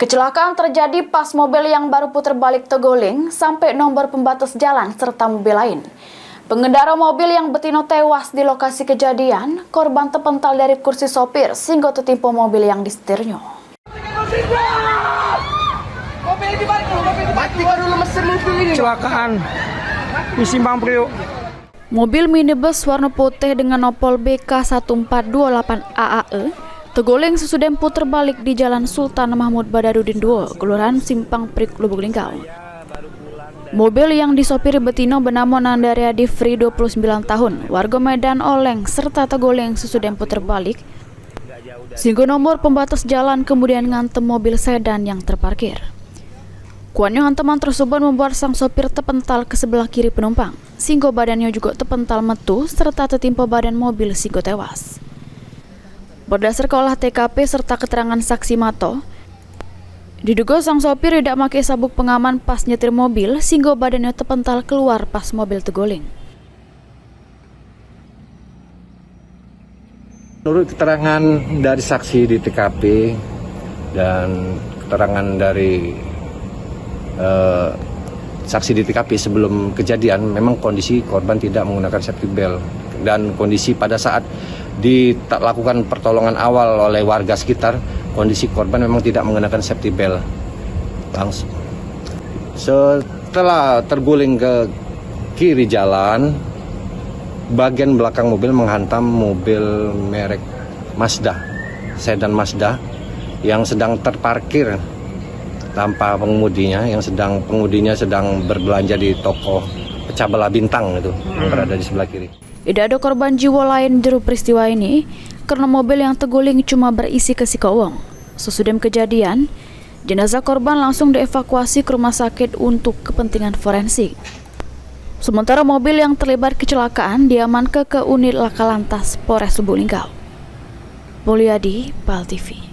Kecelakaan terjadi pas mobil yang baru putar balik terguling sampai nomor pembatas jalan serta mobil lain. Pengendara mobil yang betina tewas di lokasi kejadian, korban terpental dari kursi sopir sehingga tertimpa mobil yang disetirnya. Kecelakaan di Simpang Priok. Mobil minibus warna putih dengan nopol BK1428 AAE terguling sesudah putar balik di Jalan Sultan Mahmud Badarudin II, Kelurahan Simpang Priok, Lubuk Linggau. Mobil yang disopiri betina bernama Nandaria Divri 29 tahun, warga Medan Oleng, serta terguling sesudah putar balik sehingga nomor pembatas jalan kemudian ngantem mobil sedan yang terparkir. Kuatnya hantaman tersebut membuat sang sopir terpental ke sebelah kiri penumpang, sehingga badannya juga terpental metu serta tertimpa badan mobil sehingga tewas. Berdasarkan olah TKP serta keterangan saksi mata, diduga sang sopir tidak pakai sabuk pengaman pas nyetir mobil sehingga badannya terpental keluar pas mobil terguling. Menurut keterangan dari saksi di TKP dan keterangan dari saksi di TKP sebelum kejadian, memang kondisi korban tidak menggunakan safety belt dan kondisi pada saat dilakukan pertolongan awal oleh warga sekitar, kondisi korban memang tidak menggunakan safety belt. Langsung setelah terguling ke kiri jalan, bagian belakang mobil menghantam mobil merek Mazda, sedan Mazda yang sedang terparkir tanpa pengemudinya, pengemudinya sedang berbelanja di toko pecah belah bintang itu yang berada di sebelah kiri. Tidak ada korban jiwa lain juru peristiwa ini karena mobil yang terguling cuma berisi kesika uang. Sesudah kejadian, jenazah korban langsung dievakuasi ke rumah sakit untuk kepentingan forensik. Sementara mobil yang terlibat kecelakaan diamankan ke unit Laka Lantas Polres Lubuk Linggau. Mulyadi, PAL TV.